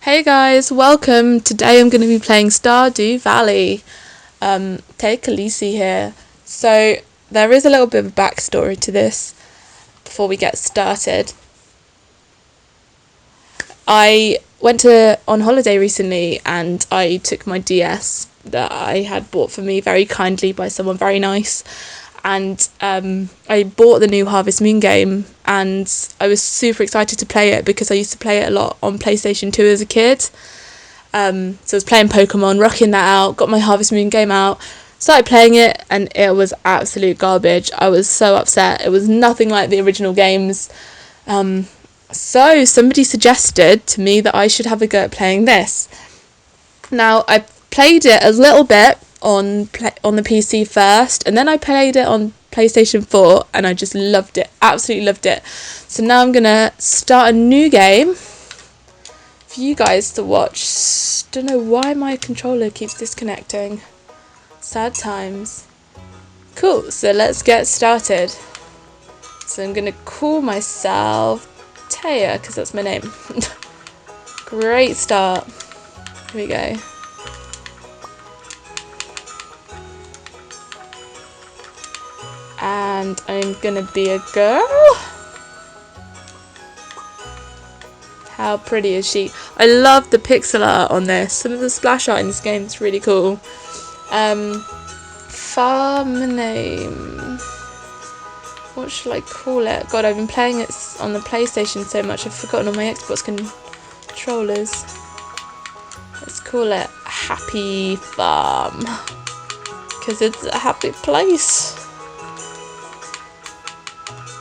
Hey guys, welcome. Today I'm going to be playing Stardew Valley. Take Khaleesi here. So there is a little bit of a backstory to this before we get started. I went on holiday recently and I took my DS that I had bought for me very kindly by someone very nice, and I bought the new Harvest Moon game and I was super excited to play it because I used to play it a lot on PlayStation 2 as a kid. So I was playing Pokemon, rocking that out, got my Harvest Moon game out, started playing it, and it was absolute garbage. I was so upset. It was nothing like the original games. So somebody suggested to me that I should have a go at playing this. Now, I played it a little bit on the PC first, and then I played it on PlayStation 4, and I just loved it, absolutely loved it. So now I'm going to start a new game for you guys to watch. Don't know why my controller keeps disconnecting. Sad times. Cool, so let's get started. So I'm going to call myself Taya, because that's my name. Great start. Here we go. And I'm gonna be a girl. How pretty is she? I love the pixel art on this. Some of the splash art in this game is really cool. Farm name. What should I call it? God, I've been playing it on the PlayStation so much I've forgotten all my Xbox controllers. Let's call it Happy Farm, because it's a happy place.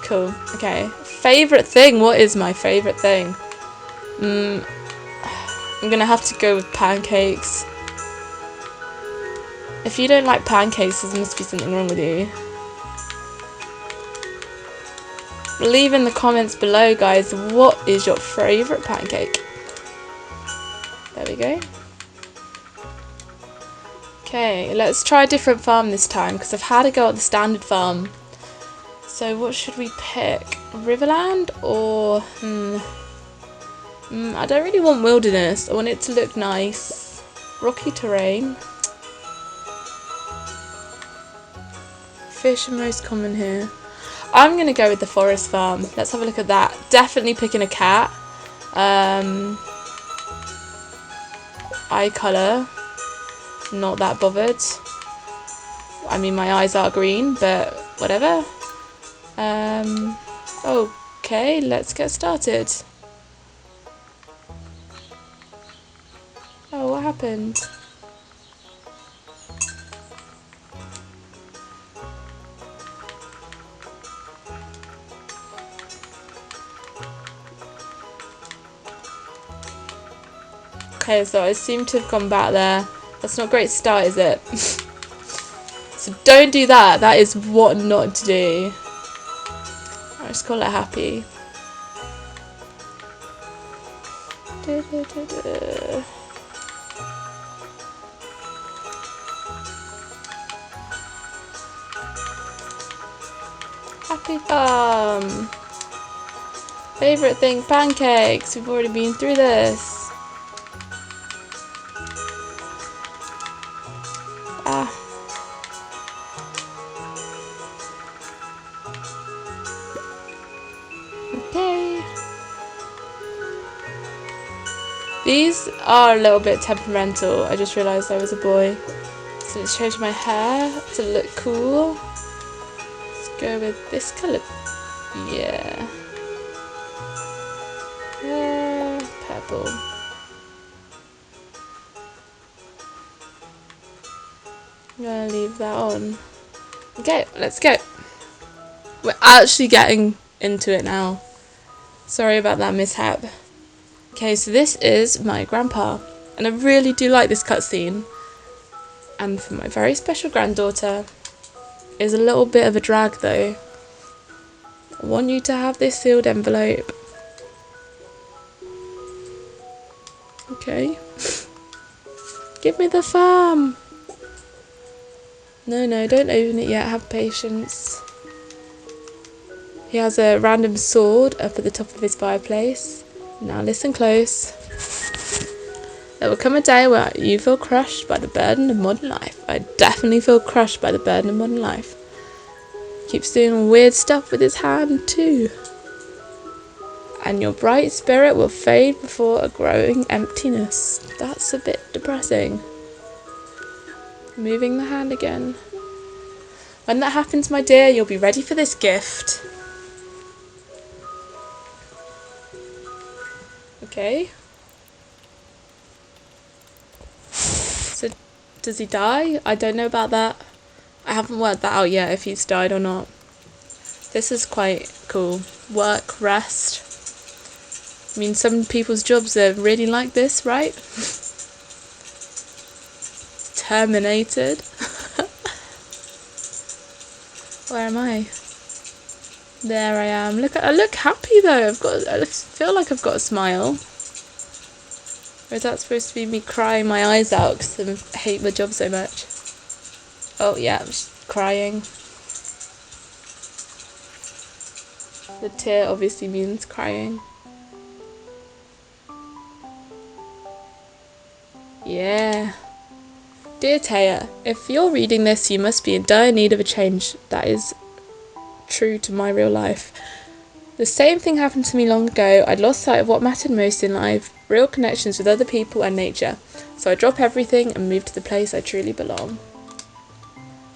Cool. Okay. Favourite thing? What is my favourite thing? I'm gonna have to go with pancakes. If you don't like pancakes, there must be something wrong with you. Leave in the comments below, guys, what is your favourite pancake? There we go. Okay, let's try a different farm this time, because I've had a go at the standard farm. So what should we pick? Riverland or... I don't really want wilderness. I want it to look nice. Rocky terrain. Fish are most common here. I'm going to go with the forest farm. Let's have a look at that. Definitely picking a cat. Eye colour. Not that bothered. I mean, my eyes are green, but whatever. Okay, let's get started. Oh, what happened? Okay, so I seem to have gone back there. That's not a great start, is it? So don't do that. That is what not to do. I'll just call it happy. Happy farm. Favourite thing, pancakes. We've already been through this. Okay. These are a little bit temperamental. I just realised I was a boy. So let's change my hair to look cool. Let's go with this colour. Yeah. Purple. I'm gonna leave that on. Okay, let's go. We're actually getting into it now. Sorry about that mishap. Okay, so this is my grandpa, and I really do like this cutscene. And for my very special granddaughter, is a little bit of a drag though. I want you to have this sealed envelope. Okay. Give me the farm. No, don't open it yet. Have patience. He has a random sword up at the top of his fireplace. Now listen close. There will come a day where you feel crushed by the burden of modern life. I definitely feel crushed by the burden of modern life. Keeps doing weird stuff with his hand too. And your bright spirit will fade before a growing emptiness. That's a bit depressing. Moving the hand again. When that happens, my dear, you'll be ready for this gift. Okay. So, does he die? I don't know about that. I haven't worked that out yet, if he's died or not. This is quite cool. Work, rest. I mean, some people's jobs are really like this, right? Terminated. Where am I? There I am. I look happy though. I feel like I've got a smile. Or is that supposed to be me crying my eyes out because I hate my job so much? Oh yeah, I'm just crying. The tear obviously means crying. Yeah. Dear Taya, if you're reading this, you must be in dire need of a change. That is true to my real life. The same thing happened to me long ago. I'd lost sight of what mattered most in life, real connections with other people and nature. So I drop everything and move to the place I truly belong.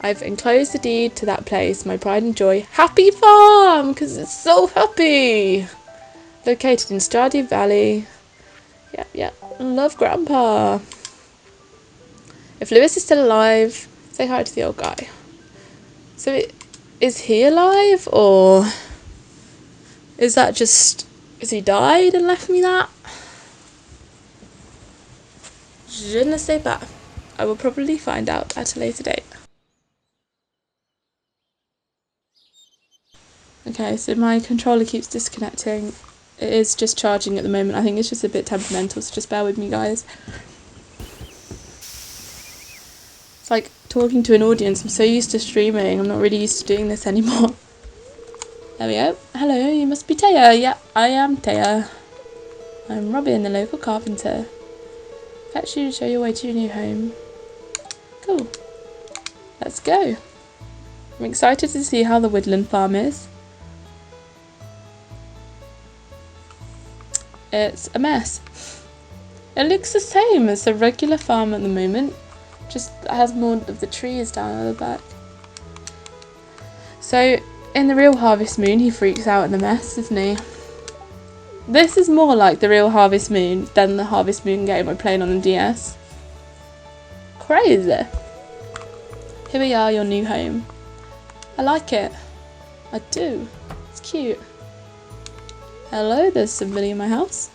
I've enclosed the deed to that place, my pride and joy. Happy Farm! Because it's so happy! Located in Stardew Valley. Yep. Love Grandpa. If Lewis is still alive, say hi to the old guy. So is he alive, or is that just... Has he died and left me that? Je ne sais pas. I will probably find out at a later date. Okay, so my controller keeps disconnecting. It is just charging at the moment. I think it's just a bit temperamental, so just bear with me, guys. It's like talking to an audience. I'm so used to streaming. I'm not really used to doing this anymore. There we go. Hello, you must be Taya. Yeah, I am Taya. I'm Robin, the local carpenter. Fetch you to show your way to your new home. Cool. Let's go. I'm excited to see how the woodland farm is. It's a mess. It looks the same as the regular farm at the moment. Just has more of the trees down at the back. So, in the real Harvest Moon, he freaks out in the mess, doesn't he? This is more like the real Harvest Moon than the Harvest Moon game we're playing on the DS. Crazy. Here we are, your new home. I like it. I do. It's cute. Hello, there's somebody in my house.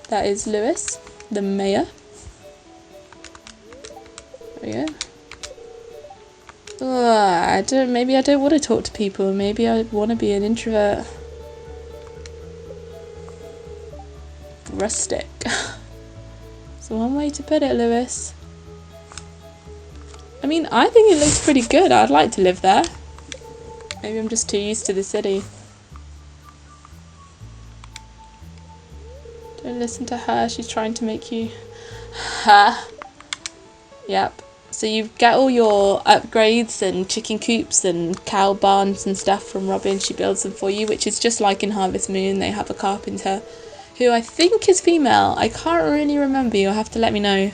That is Lewis, the mayor. There we go. Maybe I don't want to talk to people. Maybe I want to be an introvert. Rustic. It's one way to put it, Lewis. I mean, I think it looks pretty good. I'd like to live there. Maybe I'm just too used to the city. Don't listen to her. She's trying to make you... Yep. So you get all your upgrades and chicken coops and cow barns and stuff from Robin. She builds them for you, which is just like in Harvest Moon. They have a carpenter who I think is female. I can't really remember. You'll have to let me know.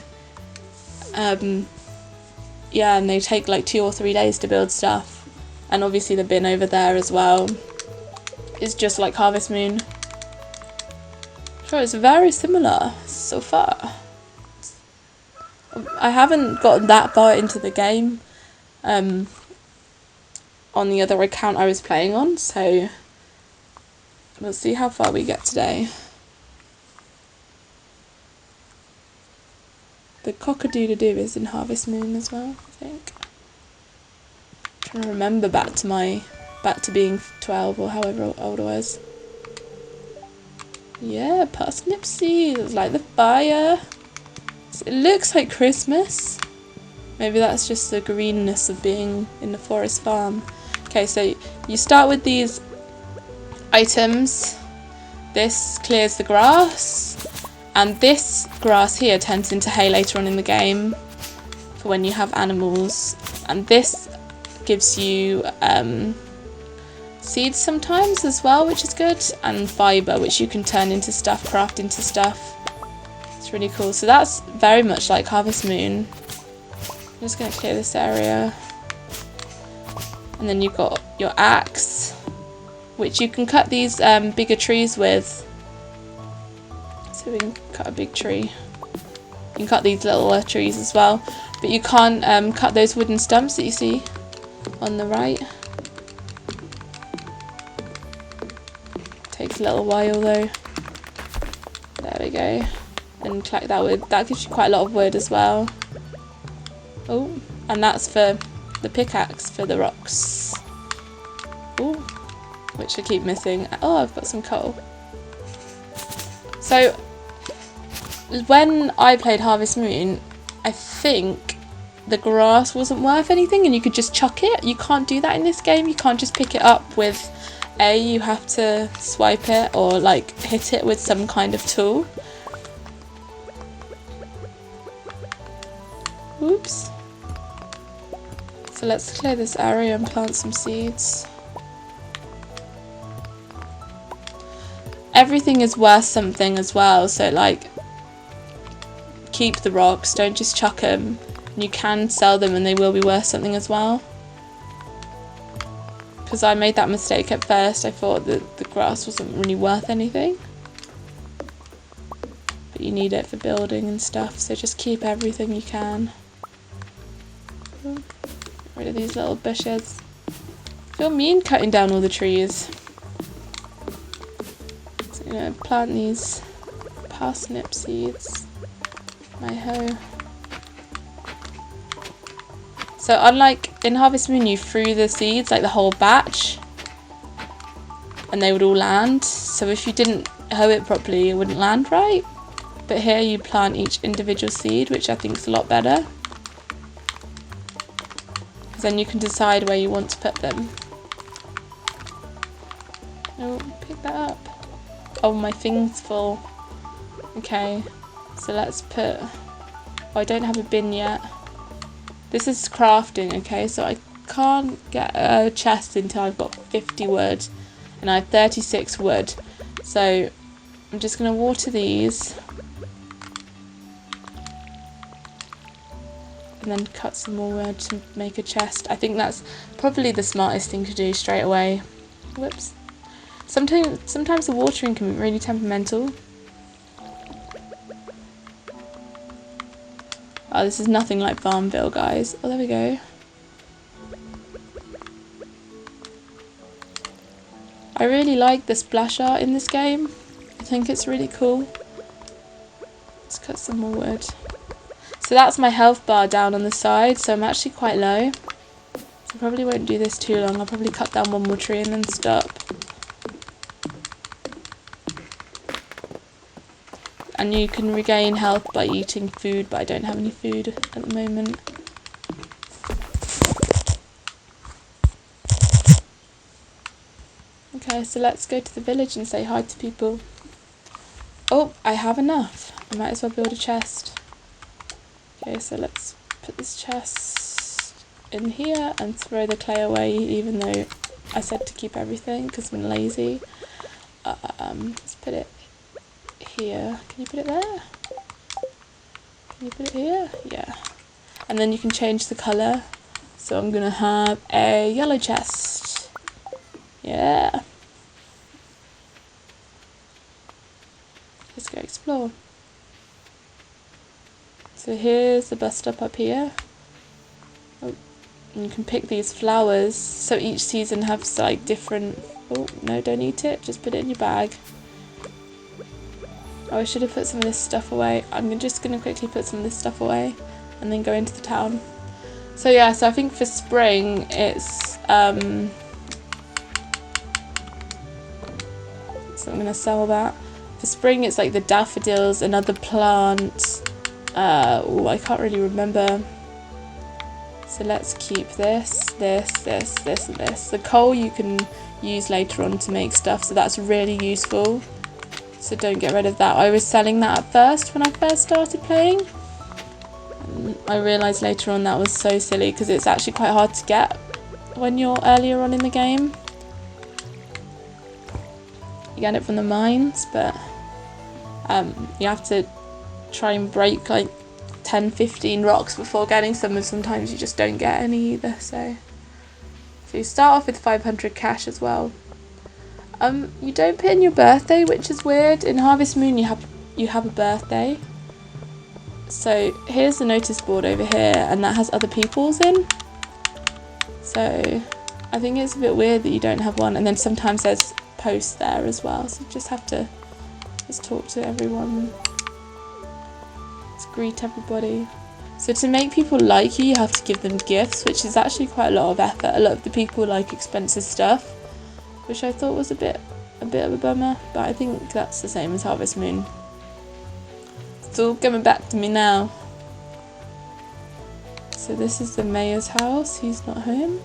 Yeah, and they take like 2 or 3 days to build stuff. And obviously the bin over there as well is just like Harvest Moon. Sure, it's very similar so far. I haven't gotten that far into the game on the other account I was playing on, so we'll see how far we get today. The cock-a-doodle-doo is in Harvest Moon as well, I think. I'm trying to remember back to being 12 or however old I was. Yeah, parsnip seeds, like the fire. It looks like Christmas. Maybe that's just the greenness of being in the forest farm. Okay, so you start with these items. This clears the grass. And this grass here turns into hay later on in the game for when you have animals. And this gives you seeds sometimes as well, which is good, and fibre, which you can turn into stuff, craft into stuff. It's really cool. So that's very much like Harvest Moon. I'm just going to clear this area. And then you've got your axe, which you can cut these bigger trees with. So we can cut a big tree. You can cut these little trees as well, but you can't cut those wooden stumps that you see on the right. Takes a little while though. There we go. And collect that wood. That gives you quite a lot of wood as well. Oh, and that's for the pickaxe for the rocks. Oh, which I keep missing. Oh, I've got some coal. So when I played Harvest Moon, I think the grass wasn't worth anything and you could just chuck it. You can't do that in this game. You can't just pick it up with A, you have to swipe it or like hit it with some kind of tool. Oops. So let's clear this area and plant some seeds. Everything is worth something as well, so like keep the rocks, don't just chuck them. You can sell them and they will be worth something as well. Because I made that mistake at first, I thought that the grass wasn't really worth anything. But you need it for building and stuff, so just keep everything you can. Get rid of these little bushes. I feel mean cutting down all the trees. So I'm going to plant these parsnip seeds. My hoe. So unlike in Harvest Moon, you threw the seeds, like the whole batch, and they would all land. So if you didn't hoe it properly, it wouldn't land right. But here you plant each individual seed, which I think is a lot better. Because then you can decide where you want to put them. Oh, pick that up. Oh, my thing's full. Okay, so let's put... Oh, I don't have a bin yet. This is crafting, okay, so I can't get a chest until I've got 50 wood, and I have 36 wood. So I'm just going to water these, and then cut some more wood to make a chest. I think that's probably the smartest thing to do straight away. Whoops. Sometimes the watering can be really temperamental. Oh, this is nothing like Farmville, guys. Oh, there we go. I really like the splash art in this game. I think it's really cool. Let's cut some more wood. So that's my health bar down on the side, so I'm actually quite low. So I probably won't do this too long. I'll probably cut down one more tree and then stop. And you can regain health by eating food, but I don't have any food at the moment. Okay, so let's go to the village and say hi to people. Oh, I have enough. I might as well build a chest. Okay, so let's put this chest in here and throw the clay away, even though I said to keep everything because I'm lazy. Let's put it here. Can you put it there? Can you put it here? Yeah. And then you can change the colour. So I'm going to have a yellow chest. Yeah. Let's go explore. So here's the bus stop up here. Oh, and you can pick these flowers. So each season has like different... Oh, no, don't eat it. Just put it in your bag. Oh, I should have put some of this stuff away. I'm just going to quickly put some of this stuff away and then go into the town. So yeah, so I think for spring it's... so I'm going to sell that. For spring it's like the daffodils, another plant. Oh, I can't really remember. So let's keep this, and this. The coal you can use later on to make stuff, so that's really useful. So don't get rid of that. I was selling that at first when I first started playing. And I realised later on that was so silly because it's actually quite hard to get when you're earlier on in the game. You get it from the mines, but you have to try and break like 10-15 rocks before getting some, and sometimes you just don't get any either. So you start off with 500 cash as well. You don't put in your birthday, which is weird. In Harvest Moon you have a birthday. So here's the notice board over here, and that has other people's in. So I think it's a bit weird that you don't have one, and then sometimes there's posts there as well. So you just have to talk to everyone. Just greet everybody. So to make people like you have to give them gifts, which is actually quite a lot of effort. A lot of the people like expensive stuff, which I thought was a bit of a bummer, but I think that's the same as Harvest Moon. It's all coming back to me now. So this is the mayor's house. He's not home.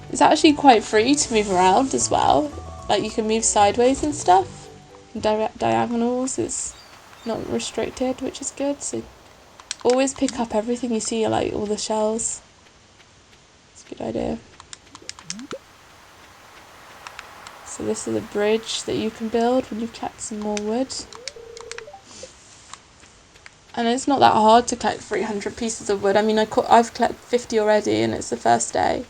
It's actually quite free to move around as well. Like you can move sideways and stuff. Diagonals, it's not restricted, which is good. So always pick up everything you see, like all the shells. It's a good idea. So this is a bridge that you can build when you've collected some more wood. And it's not that hard to collect 300 pieces of wood. I mean, I've collected 50 already and it's the first day.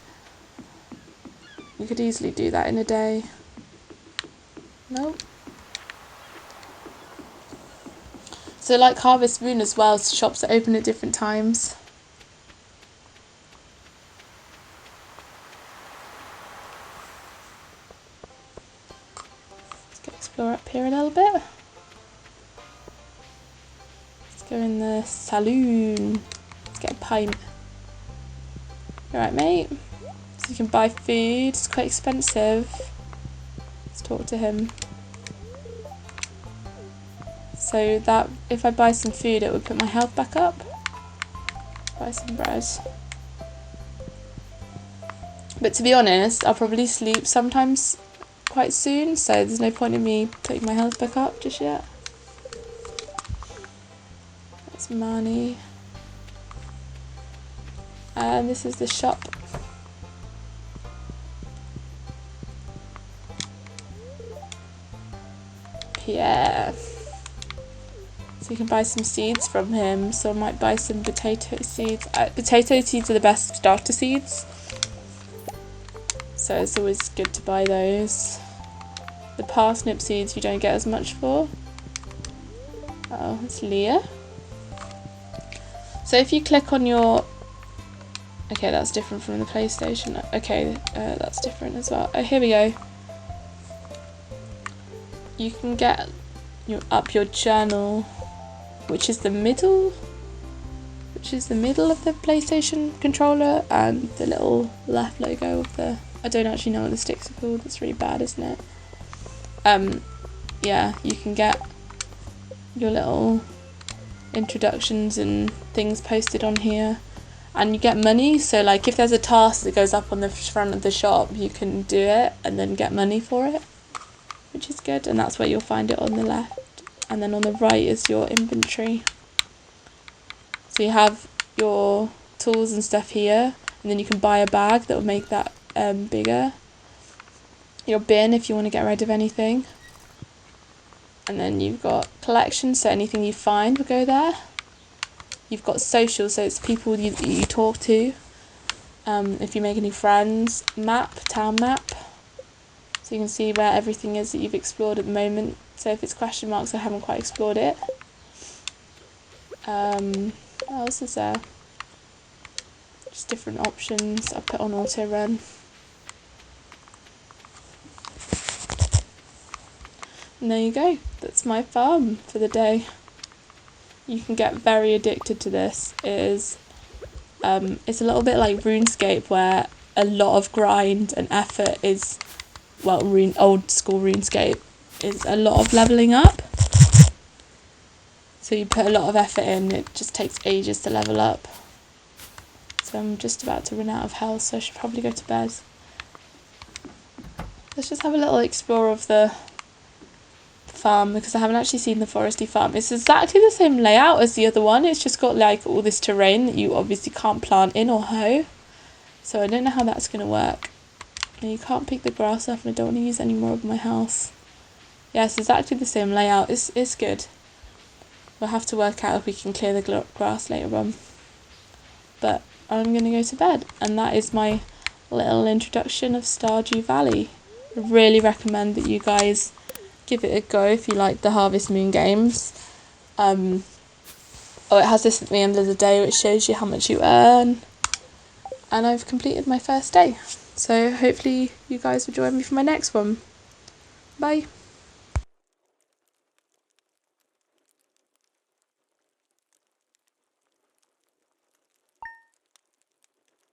You could easily do that in a day. Nope. So like Harvest Moon as well, shops are open at different times. Let's go explore up here a little bit. Let's go in the saloon. Let's get a pint. Alright, mate. So you can buy food. It's quite expensive. Let's talk to him. So that if I buy some food, it would put my health back up. Buy some bread. But to be honest, I'll probably sleep sometimes quite soon, so there's no point in me putting my health back up just yet. That's money. And this is the shop. Yeah. So you can buy some seeds from him. So I might buy some potato seeds. Potato seeds are the best starter seeds. So it's always good to buy those. The parsnip seeds you don't get as much for. Oh, it's Leah. So if you click on your... Okay, that's different from the PlayStation. Okay, that's different as well. Oh, here we go. You can get up your journal, which is the middle of the PlayStation controller, and the little left logo of the... I don't actually know what the sticks are called. It's really bad, isn't it? Yeah, you can get your little introductions and things posted on here, and you get money. So like if there's a task that goes up on the front of the shop, you can do it and then get money for it, which is good. And that's where you'll find it on the left, and then on the right is your inventory. So you have your tools and stuff here, and then you can buy a bag that will make that bigger. Your bin if you want to get rid of anything, and then you've got collection, so anything you find will go there. You've got social, so it's people you talk to, if you make any friends. Map, town map, so you can see where everything is that you've explored at the moment. So if it's question marks, I haven't quite explored it. What else is there? Just different options. I'll put on auto run. And there you go, that's my farm for the day. You can get very addicted to this. It's a little bit like RuneScape, where a lot of grind and effort is, well, old school RuneScape is a lot of levelling up. So you put a lot of effort in, it just takes ages to level up. So I'm just about to run out of health, so I should probably go to bed. Let's just have a little explore of the farm because I haven't actually seen the foresty farm. It's exactly the same layout as the other one. It's just got like all this terrain that you obviously can't plant in or hoe. So I don't know how that's going to work. And you can't pick the grass up, and I don't want to use any more of my house. Yeah, it's exactly the same layout. It's good. We'll have to work out if we can clear the grass later on. But I'm going to go to bed, and that is my little introduction of Stardew Valley. I really recommend that you guys give it a go if you like the Harvest Moon games. It has this at the end of the day which shows you how much you earn. And I've completed my first day. So hopefully you guys will join me for my next one. Bye.